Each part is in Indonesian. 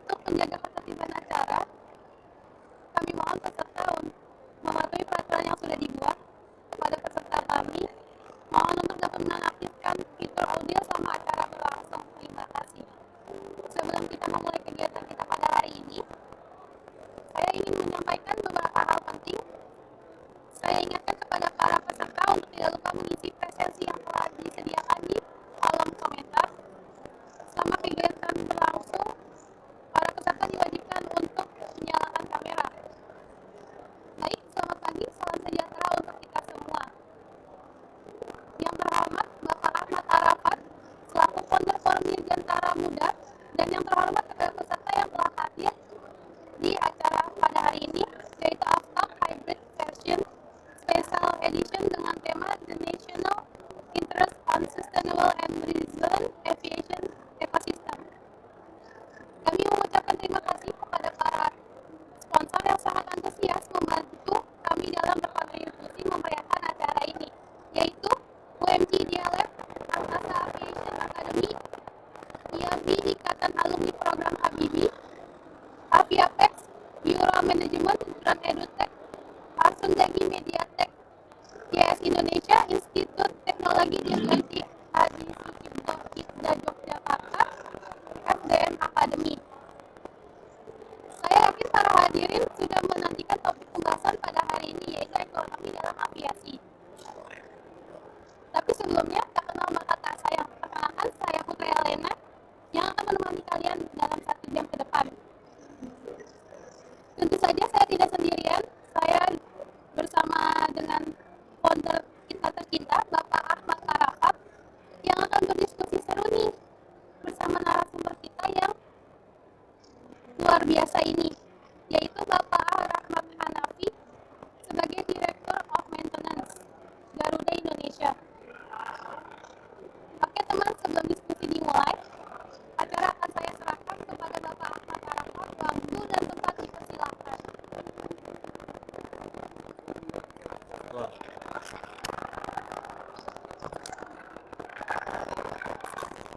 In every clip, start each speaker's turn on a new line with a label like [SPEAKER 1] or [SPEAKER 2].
[SPEAKER 1] Untuk menjaga ketertiban acara, kami mohon peserta untuk mematuhi peraturan yang sudah dibuat. Kepada peserta kami, mohon untuk dapat menonaktifkan fitur audio selama acara berlangsung. Terima kasih. Sebelum kita memulai kegiatan kita pada hari ini, saya ingin menyampaikan beberapa hal penting. Saya ingatkan kepada para peserta untuk tidak lupa mengisi presensi yang telah disediakan di kolom komentar. Selama kegiatan berlangsung, para peserta diwajibkan untuk menyalakan kamera. Baik, selamat pagi, salam sejahtera untuk kita semua. Yang terhormat Bapak Ahmad Arafat, selaku founder Forum Dirgantara Muda, dan yang terhormat kepada peserta yang telah hadir di acara pada hari ini, yaitu Aftab Hybrid Version Special Edition dengan tema The National Interest on Sustainable and Resilient Aviation Ecosystem. Kami mengucapkan terima kasih kepada para sponsor yang sangat antusias membantu kami dalam berkontribusi memeriahkan acara ini, yaitu UMG DLF, Angkasa Aviation Academy, IAB Ikatan Alumni Program Habibie, Aviapex, Euro Management, Brand EduTech, Arsundagi Mediatek, IAS Indonesia, Institut Teknologi Dirgantara Adi Sucipto Idda Yogyakarta, FDM Academy. Saya yakin para hadirin sudah menantikan topik pembahasan pada hari ini, yaitu ekonomi dalam aviasi. Tapi sebelumnya, tak kenal maka tak sayang. Perkenalkan, saya Putri Elena yang akan menemani kalian dalam 1 jam ke depan. Tentu saja saya tidak sendirian. Saya bersama dengan founder kita tercinta, Bapak Ahmad Arafat, yang akan berdiskusi seru nih bersama narasumber kita yang luar biasa ini, yaitu Bapak Rahmat Hanafi sebagai Director of Maintenance Garuda Indonesia. Oke teman, sebelum diskusi dimulai, acara akan saya serahkan kepada Bapak Ahmad Arafat. Waktu dan tempat dipersilakan.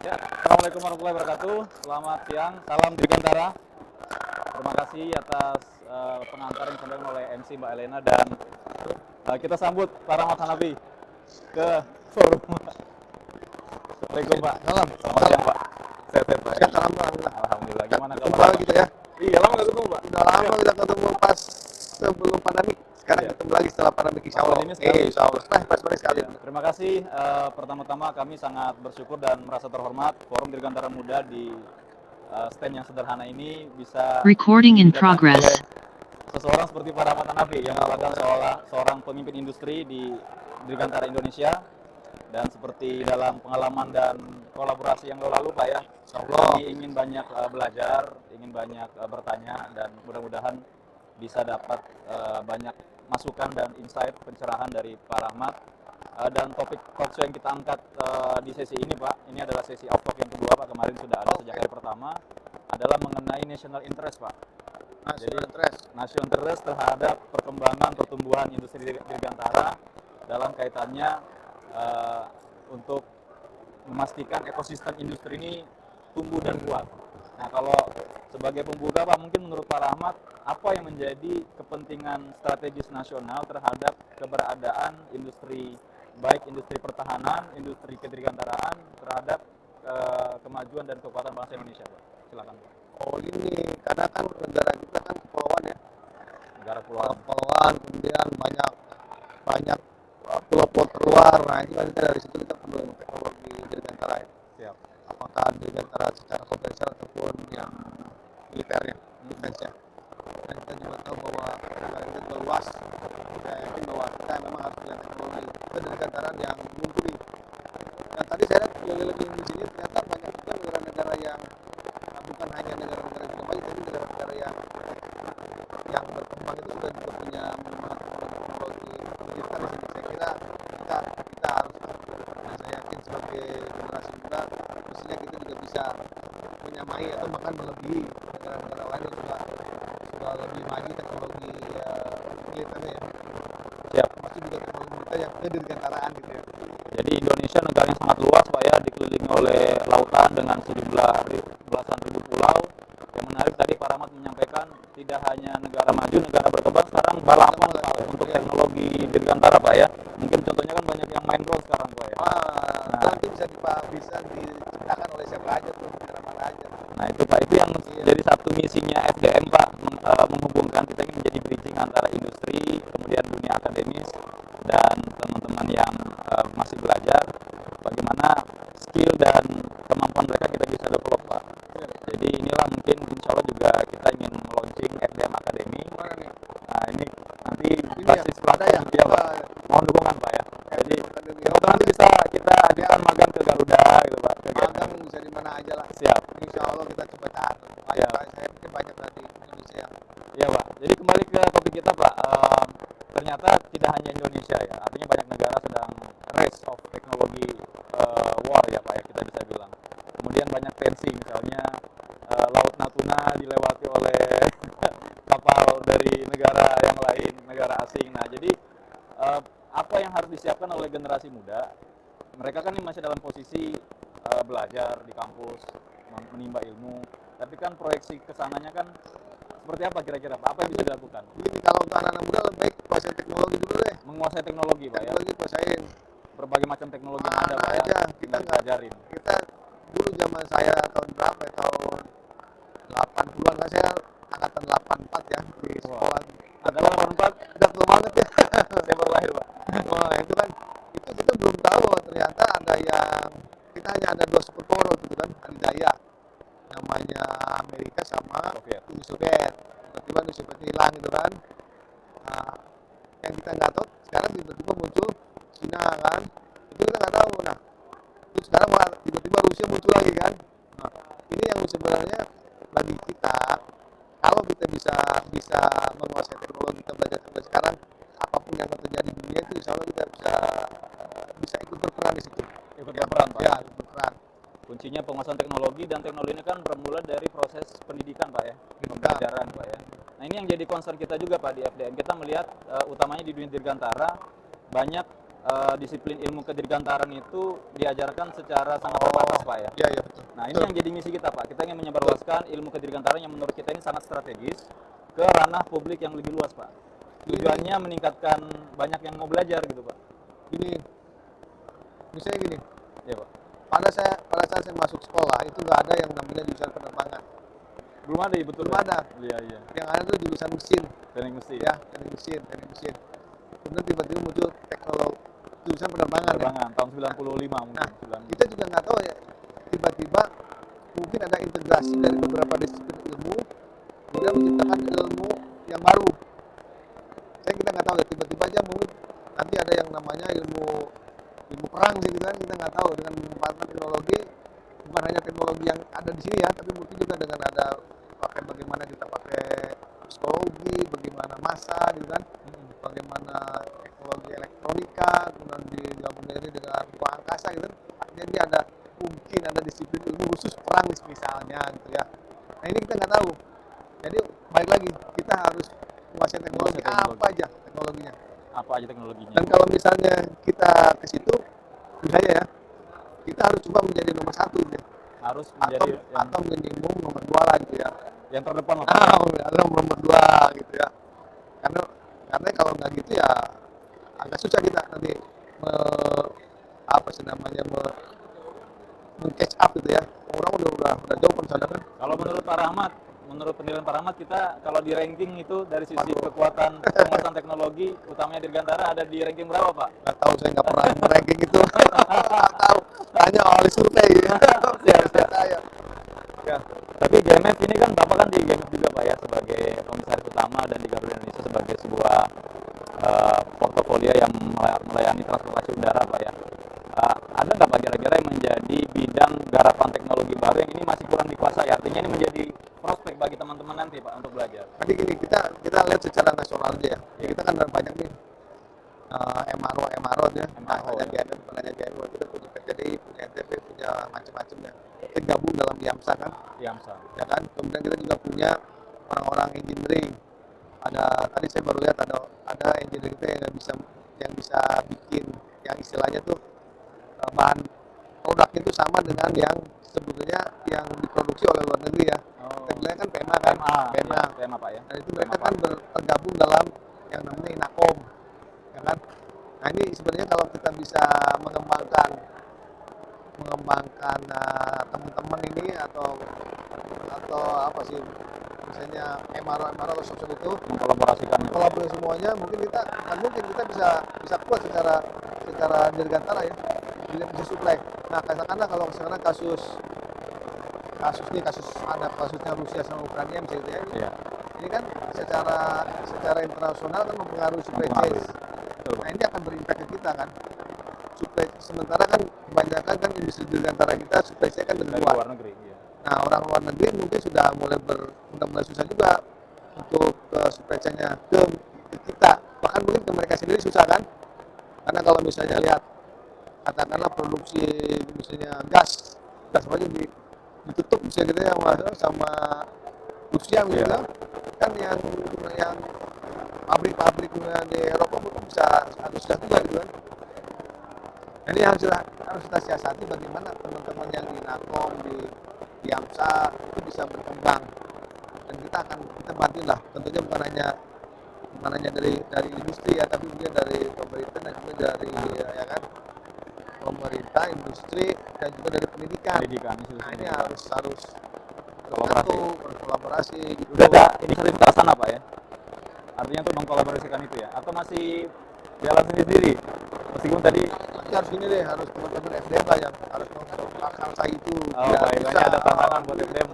[SPEAKER 2] Ya, Assalamualaikum warahmatullahi wabarakatuh. Selamat siang, salam Dirgantara. Terima kasih atas pengantar yang disampaikan oleh MC Mbak Elena, dan kita sambut Pak Rahmat Hanafi ke forum. Assalamualaikum Pak.
[SPEAKER 3] Salam.
[SPEAKER 2] Selamat siang Pak. Sehat-sehat Pak.
[SPEAKER 3] Sehat, alhamdulillah.
[SPEAKER 2] Alhamdulillah. Gimana
[SPEAKER 3] Jumpa
[SPEAKER 2] kabar?
[SPEAKER 3] lagi kita ya.
[SPEAKER 2] Iya, lama nggak ketemu Pak.
[SPEAKER 3] Udah lama kita ketemu pas sebelum pandemi. Sekarang
[SPEAKER 2] Iya.
[SPEAKER 3] ketemu lagi setelah pandemi, insya Allah.
[SPEAKER 2] Tahun ini sekali.
[SPEAKER 3] Insya Allah. Pas sekali.
[SPEAKER 2] Ya, terima kasih. Pertama-tama kami sangat bersyukur dan merasa terhormat Forum Dirgantara Muda di stand yang sederhana ini bisa
[SPEAKER 4] Recording in
[SPEAKER 2] didatangi
[SPEAKER 4] progress.
[SPEAKER 2] oleh seseorang seperti Pak Rahmat Hanafi yang merupakan seorang pemimpin industri di Dirgantara Indonesia, dan seperti dalam pengalaman dan kolaborasi yang lalu Pak ya, kami ingin banyak belajar, ingin banyak bertanya, dan mudah-mudahan bisa dapat banyak masukan dan insight pencerahan dari Pak Rahmat. Dan topik talkshow yang kita angkat di sesi ini Pak, ini adalah sesi out-talk yang kedua Pak, kemarin sudah ada sejak hari pertama, adalah mengenai national interest Pak. Jadi national interest terhadap perkembangan pertumbuhan industri Dirgantara dalam kaitannya untuk memastikan ekosistem industri ini tumbuh dan kuat. Nah, kalau sebagai pembuka Pak, mungkin menurut Pak Rahmat, apa yang menjadi kepentingan strategis nasional terhadap keberadaan industri, baik industri pertahanan, industri kedirgantaraan, terhadap kemajuan dan kekuatan bangsa Indonesia Pak? Silakan Pak.
[SPEAKER 3] Oh ini, karena kan negara kita kan kepulauan ya.
[SPEAKER 2] Negara kepulauan.
[SPEAKER 3] Kepulauan, kemudian banyak pulau-pulau terluar. Nah ini kan dari situ kita perlu teknologi Dirgantara ya.
[SPEAKER 2] Siap.
[SPEAKER 3] Apakah Dirgantara secara komersial ataupun yang militernya, defense-nya. Dan kita juga tahu bahwa negara kita juga luas. Saya yakin bahwa kita memang harus punya teknologi kedirgantaraan yang mumpuni. Dan tadi saya lihat keliling di sini ternyata banyak juga negara-negara yang bukan hanya negara-negara yang maju, tapi negara-negara yang berkembang itu juga punya menggunakan teknologi digital di sini. Saya kira kita harus, dan saya yakin sebagai generasi muda, mestinya kita juga bisa menyamai atau bahkan melebihi negara-negara lain yang sudah lebih maju teknologi militernya ya.
[SPEAKER 2] Siap.
[SPEAKER 3] Masih juga teknologi militer yang kedirgantaraan gitu ya.
[SPEAKER 2] Jadi Indonesia negara yang sangat luas Pak ya, dikelilingi oleh lautan dengan sejumlah belasan ribu pulau, yang menarik tadi Pak Rahmat menyampaikan tidak hanya negara maju, negara berkembang sekarang balapan Pak untuk teknologi dirgantara Pak ya. Mungkin contohnya kan banyak yang main drone sekarang Pak ya.
[SPEAKER 3] Nanti bisa diciptakan oleh siapa aja tuh, negara mana aja.
[SPEAKER 2] Nah itu Pak, itu yang jadi satu misinya SDM Pak, menghubungkan kita ini menjadi bridging antara industri, kemudian dunia akademis, dan teman-teman yang masih belajar, bagaimana skill dan kemampuan mereka kita bisa develop Pak. Jadi inilah mungkin insya Allah juga kita ingin launching SDM Academy. Nah ini nanti basis pelatihan ya Pak, mohon dukungan Pak ya. Jadi teman-teman nanti bisa kita ajukan magang ke Garuda gitu Pak.
[SPEAKER 3] Magang bisa di mana aja lah.
[SPEAKER 2] Siap.
[SPEAKER 3] Insya Allah kita cepat.
[SPEAKER 2] Ya.
[SPEAKER 3] Saya pikir banyak dari Indonesia.
[SPEAKER 2] Iya Pak. Jadi kembali ke topik kita Pak. Ternyata tidak hanya Indonesia ya. Artinya banyak negara sedang race of teknologi war ya Pak ya, kita bisa bilang. Kemudian banyak tensi, misalnya Laut Natuna dilewati oleh kapal dari negara yang lain, negara asing. Nah jadi apa yang harus disiapkan oleh generasi muda? Mereka kan ini masih dalam posisi belajar di kampus, menimba ilmu. Tapi kan proyeksi kesananya kan seperti apa kira-kira Pak? Apa yang bisa dilakukan?
[SPEAKER 3] Jadi kalau untuk anak-anak muda lebih baik kuasai teknologi dulu deh.
[SPEAKER 2] Menguasai teknologi Pak ya?
[SPEAKER 3] Teknologi kuasain.
[SPEAKER 2] Berbagai macam teknologi yang ada Pak ya?
[SPEAKER 3] Aja.
[SPEAKER 2] Kita ajarin.
[SPEAKER 3] Kita dulu zaman saya tahun berapa ya? Tahun 80-an kan, saya angkatan 84 ya di sekolah.
[SPEAKER 2] Ada 84?
[SPEAKER 3] Udah tua banget ya.
[SPEAKER 2] Saya baru lahir Pak.
[SPEAKER 3] Wah itu kan, itu kita belum tahu bahwa ternyata ada yang, kita hanya ada dua superpower gitu kan, adidaya, namanya Amerika sama Uni Soviet. Tiba-tiba Uni Soviet hilang gitu kan. Nah, yang kita nggak tahu sekarang tiba-tiba muncul Cina kan, itu kita nggak tahu. Nah terus sekarang tiba-tiba Rusia muncul lagi kan. Nah, ini yang sebenarnya bagi kita, kalau kita bisa menguasai teknologi, kita belajar sampai sekarang, apapun yang terjadi di dunia itu insya Allah kita bisa ikut berperan di situ.
[SPEAKER 2] Ikut berperan Pak?
[SPEAKER 3] Ya, ikut berperan.
[SPEAKER 2] Kuncinya penguasaan teknologi, dan teknologi ini kan bermula dari proses pendidikan Pak ya, pembelajaran Pak ya. Nah ini yang jadi concern kita juga Pak di FDM. Kita melihat utamanya di dunia dirgantara banyak disiplin ilmu kedirgantaran itu diajarkan secara sangat terbatas Pak ya.
[SPEAKER 3] Iya betul.
[SPEAKER 2] Nah ini yang jadi misi kita Pak. Kita ingin menyebarluaskan ilmu kedirgantaran yang menurut kita ini sangat strategis ke ranah publik yang lebih luas Pak. Tujuannya meningkatkan banyak yang mau belajar gitu Pak.
[SPEAKER 3] Gini, misalnya gini.
[SPEAKER 2] Ya Pak.
[SPEAKER 3] Pada saat saya masuk sekolah itu nggak ada yang namanya jurusan penerbangan.
[SPEAKER 2] Belum ada ya, betul.
[SPEAKER 3] Belum ada.
[SPEAKER 2] Iya.
[SPEAKER 3] Yang ada tuh jurusan mesin.
[SPEAKER 2] Teknik mesin.
[SPEAKER 3] Ya, teknik mesin. Kemudian tiba-tiba muncul teknologi jurusan penerbangan.
[SPEAKER 2] Penerbangan ya? Tahun 95 mungkin.
[SPEAKER 3] Nah, kita juga nggak tahu ya. Tiba-tiba mungkin ada integrasi dari beberapa disiplin ilmu, kemudian menciptakan ilmu yang baru. Kita nggak tahu ya. Tiba-tiba aja mungkin nanti ada yang namanya ilmu perang gitu kan, kita nggak tahu, dengan memanfaatkan teknologi, bukan hanya teknologi yang ada di sini ya, tapi mungkin juga dengan ada bagaimana kita pakai psikologi, bagaimana massa gitu kan, bagaimana teknologi elektronika, kemudian digabungkan ini dengan ruang angkasa gitu kan. Artinya ini ada mungkin ada disiplin ilmu khusus perang misalnya gitu ya. Nah ini kita nggak tahu. Jadi balik lagi, kita harus menguasai teknologi, apa aja teknologinya.
[SPEAKER 2] Apa aja teknologinya.
[SPEAKER 3] Dan kalau misalnya kita ke situ, misalnya ya, kita harus coba menjadi nomor satu gitu ya.
[SPEAKER 2] Harus menjadi
[SPEAKER 3] atau minimum nomor 2 lah gitu ya.
[SPEAKER 2] Yang terdepan lah.
[SPEAKER 3] Nomor 2 gitu ya. Karena kalau nggak gitu ya agak susah kita nanti catch up gitu ya. Orang udah jauh kan sana kan.
[SPEAKER 2] Kalau menurut penilaian Pak Rahmat, kita kalau di ranking itu dari sisi kekuatan penguasaan teknologi utamanya dirgantara ada di ranking berapa Pak?
[SPEAKER 3] Nggak tahu, saya nggak pernah ranking itu. Nggak tahu, hanya oleh survei ya.
[SPEAKER 2] Ya. Tapi GMF ini kan Bapak kan di GMF juga Pak ya, sebagai komisaris utama, dan di Garuda Indonesia sebagai sebuah portofolio yang melayani transportasi udara Pak ya. Ada nggak Pak kira-kira yang menjadi bidang garapan teknologi baru yang ini masih kurang dikuasai, artinya ini menjadi prospek bagi teman-teman nanti Pak untuk belajar?
[SPEAKER 3] Jadi gini, kita lihat secara nasional aja ya. Kita kan ada banyak nih MRO ya, bukan hanya GMO, kita punya PTDI, punya NTP, punya macam-macam ya. Kita gabung dalam YAMSA kan.
[SPEAKER 2] YAMSA.
[SPEAKER 3] Ya kan. Kemudian kita juga punya orang-orang engineering. Tadi saya baru lihat ada engineering kita yang bisa bikin yang istilahnya tuh bahan produknya itu sama dengan yang sebetulnya yang diproduksi oleh luar negeri ya.
[SPEAKER 2] Oh.
[SPEAKER 3] Kita bilang kan PMA kan, PMA.
[SPEAKER 2] Iya, PMA Pak ya.
[SPEAKER 3] Dan itu mereka kan tergabung dalam yang namanya Inakom, ya kan? Nah ini sebenarnya kalau kita bisa mengembangkan teman-teman ini atau apa sih misalnya MRO atau sosok itu
[SPEAKER 2] Mengkolaborasikan.
[SPEAKER 3] kolaborasi semuanya mungkin kita bisa kuat secara dirgantara ya bisa supply. Nah katakanlah kalau sekarang kasus ada kasusnya Rusia sama Ukraina misalnya ya,
[SPEAKER 2] Iya.
[SPEAKER 3] ini kan secara internasional kan mempengaruhi supply chain.
[SPEAKER 2] Betul.
[SPEAKER 3] Nah ini akan berimpact ke kita kan. Supply sementara kan kebanyakan kan industri dirgantara kita supply chain kan dari
[SPEAKER 2] Dari
[SPEAKER 3] luar.
[SPEAKER 2] luar negeri. Iya.
[SPEAKER 3] Nah orang luar negeri mungkin sudah mulai susah juga untuk supply chain-nya ke kita. Bahkan mungkin ke mereka sendiri susah kan. Karena kalau misalnya lihat katakanlah produksi misalnya gas aja ditutup misalnya gitu ya sama Rusia gitu
[SPEAKER 2] Iya.
[SPEAKER 3] kan yang pabrik-pabrik di Eropa mungkin harus susah juga gitu kan. Ini harus kita siasati bagaimana teman-teman yang di Nakom, di AMSA itu bisa berkembang dan kita bantu lah. Tentunya bukan hanya dari industri ya, tapi juga dari pemerintah dan juga dari ya kan pemerintah, industri dan juga dari pendidikan. Nah ini harus berkolaborasi. Gitu.
[SPEAKER 2] Udah ada inisiatif ke sana Pak ya? Artinya tuh mengkolaborasikan itu ya? Atau masih jalan sendiri? Meskipun tadi
[SPEAKER 3] harus ini deh, harus teman-teman FDM lah yang harus mengakar itu.
[SPEAKER 2] oh baik, ada tantangan buat FDM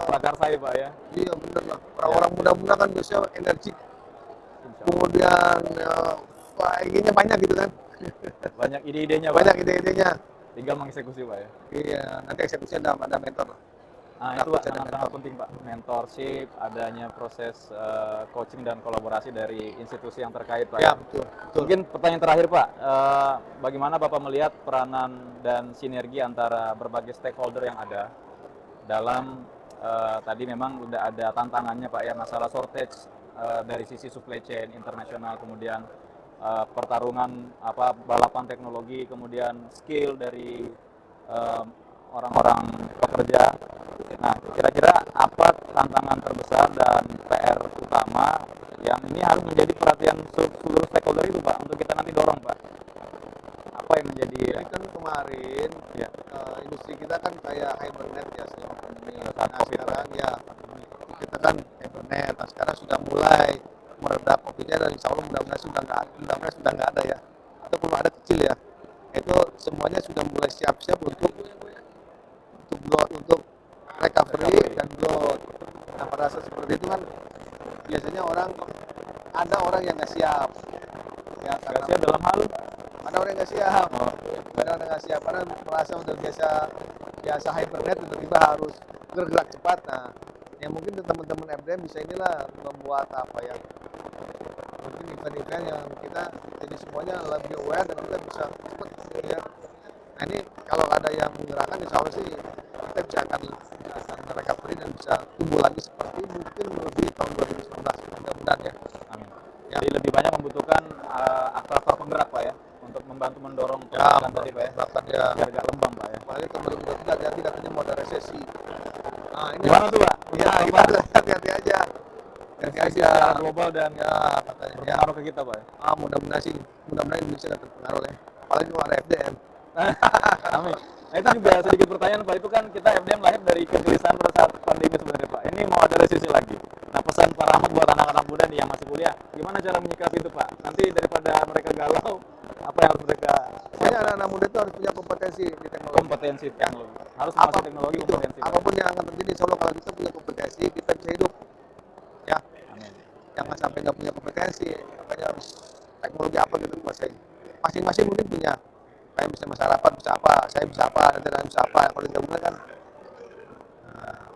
[SPEAKER 2] prakarsa ya Pak ya? Iya
[SPEAKER 3] bener lah, orang muda-muda kan biasanya energi, kemudian idenya banyak gitu kan.
[SPEAKER 2] Banyak ide-idenya Pak?
[SPEAKER 3] Banyak ide-idenya.
[SPEAKER 2] Tinggal mengeksekusi Pak ya?
[SPEAKER 3] Iya, nanti eksekusinya ada mentor.
[SPEAKER 2] Nah itu sangat penting Pak, mentorship, adanya proses coaching dan kolaborasi dari institusi yang terkait Pak.
[SPEAKER 3] Ya betul.
[SPEAKER 2] Mungkin pertanyaan terakhir Pak, bagaimana Bapak melihat peranan dan sinergi antara berbagai stakeholder yang ada dalam tadi memang udah ada tantangannya Pak ya, masalah shortage dari sisi supply chain internasional, kemudian pertarungan balapan teknologi, kemudian skill dari orang-orang pekerja. Nah, kira-kira apa tantangan terbesar dan PR utama yang ini harus menjadi perhatian seluruh stakeholder itu Pak, untuk kita nanti dorong Pak? Apa yang menjadi?
[SPEAKER 3] Ini kan kemarin
[SPEAKER 2] ya.
[SPEAKER 3] Industri kita kan kayak Hibernate ya selama pandemi.
[SPEAKER 2] Saat
[SPEAKER 3] Nah
[SPEAKER 2] COVID,
[SPEAKER 3] sekarang ya kita kan Hibernate. Nah sekarang sudah mulai meredah COVID-nya dan insya Allah mudah-mudahan sudah nggak ada ya. Atau kalau ada kecil ya. Itu semuanya sudah mulai siap-siap untuk growth, untuk recovery dan growth. Nah pada saat seperti itu kan biasanya ada orang yang nggak siap. Ya,
[SPEAKER 2] Nggak siap dalam hal?
[SPEAKER 3] Ada orang yang nggak siap. Ada orang yang nggak siap karena merasa udah biasa Hibernate, tiba-tiba harus bergerak cepat. Nah, yang mungkin teman-teman FDM bisa inilah membuat mungkin event-event yang kita jadi semuanya lebih aware dan kita bisa cepat ya. Nah ini kalau ada yang menggerakkan insya Allah sih kita bisa akan recovery dan bisa tumbuh lagi seperti mungkin lebih tahun 2019 mudah-mudahan ya.
[SPEAKER 2] Amin.
[SPEAKER 3] Ya.
[SPEAKER 2] Jadi lebih banyak membutuhkan aktor penggerak Pak ya, untuk membantu mendorong
[SPEAKER 3] perusahaan
[SPEAKER 2] tadi Pak ya, biar nggak lembang Pak ya.
[SPEAKER 3] Balik ke 2023 hati-hati katanya mau ada resesi. Nah ini
[SPEAKER 2] Gimana tuh Pak?
[SPEAKER 3] Ya kita hati-hati aja. Hati-hati aja.
[SPEAKER 2] Global dan
[SPEAKER 3] ya katanya
[SPEAKER 2] berpengaruh ke kita Pak ya.
[SPEAKER 3] Mudah-mudahan Indonesia nggak terpengaruh ya. Apalagi kalau ada FDM.
[SPEAKER 2] Amin. Nah itu juga sedikit pertanyaan Pak, itu kan kita FDM lahir dari kegelisahan pada saat pandemi sebenarnya Pak. Ini mau ada resesi lagi. Nah pesan Pak Rahmat buat anak-anak muda nih yang masih kuliah, gimana cara menyikapi itu Pak? Nanti daripada mereka galau, apa yang harus mereka?
[SPEAKER 3] Pokoknya anak-anak muda itu harus punya kompetensi di teknologi.
[SPEAKER 2] Kompetensi teknologi. Harus menguasai teknologi, kompetensi.
[SPEAKER 3] Apapun yang akan terjadi, insya Allah kalau kita punya kompetensi, kita bisa hidup. Ya.
[SPEAKER 2] Amin.
[SPEAKER 3] Jangan sampai nggak punya kompetensi, makanya harus teknologi apa kita kuasai. Masing-masing mungkin punya. Kayak bisa masyarakat bisa apa, saya bisa apa, dan bisa apa. Kalau digabungkan kan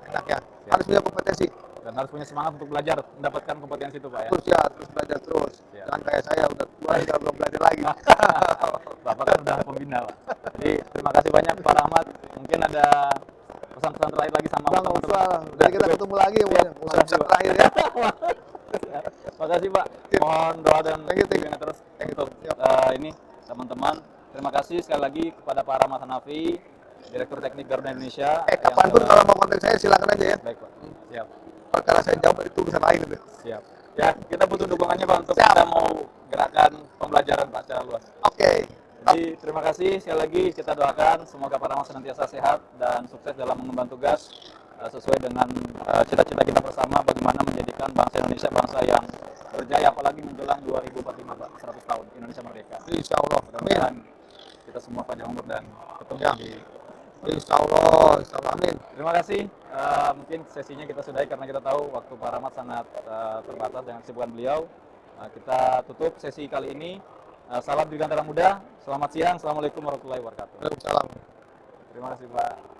[SPEAKER 3] enak ya. Harus punya kompetensi.
[SPEAKER 2] Dan harus punya semangat untuk belajar, mendapatkan kompetensi itu Pak ya.
[SPEAKER 3] Terus belajar terus. Jangan kayak saya udah tua belum belajar lagi.
[SPEAKER 2] Bapak kan udah pembina Pak. Jadi terima kasih banyak Pak Rahmat. Mungkin ada pesan-pesan terakhir lagi sama
[SPEAKER 3] teman-teman. Jadi kita ketemu lagi pesan terakhir ya.
[SPEAKER 2] Makasih Pak. Mohon doa dan
[SPEAKER 3] dukungan
[SPEAKER 2] terus untuk ini teman-teman. Terima kasih sekali lagi kepada Pak Rahmat Hanafi Direktur Teknik Garuda Indonesia.
[SPEAKER 3] Kapanpun kalau mau kontak saya silakan aja ya.
[SPEAKER 2] Baik Pak, siap.
[SPEAKER 3] Perkara saya jawab itu bisa lain gitu.
[SPEAKER 2] Siap. Ya, kita butuh dukungannya Pak untuk
[SPEAKER 3] Siap.
[SPEAKER 2] kita mau gerakan pembelajaran Pak secara luas.
[SPEAKER 3] Oke.
[SPEAKER 2] Jadi terima kasih sekali lagi, kita doakan semoga Pak Rahmat senantiasa sehat dan sukses dalam mengemban tugas sesuai dengan cita-cita kita bersama bagaimana menjadikan bangsa Indonesia bangsa yang berjaya apalagi menjelang 2045 Pak, 100 tahun Indonesia merdeka.
[SPEAKER 3] Insya Allah.
[SPEAKER 2] Mudah-mudahan kita semua panjang umur dan ketemu
[SPEAKER 3] Ya.
[SPEAKER 2] di
[SPEAKER 3] Insya Allah. Amin.
[SPEAKER 2] Terima kasih. Mungkin sesinya kita sudahi karena kita tahu waktu Pak Rahmat sangat terbatas dengan kesibukan beliau. Kita tutup sesi kali ini. Salam Dirgantara Muda. Selamat siang. Assalamualaikum warahmatullahi wabarakatuh.
[SPEAKER 3] Waalaikumsalam.
[SPEAKER 2] Terima kasih Pak.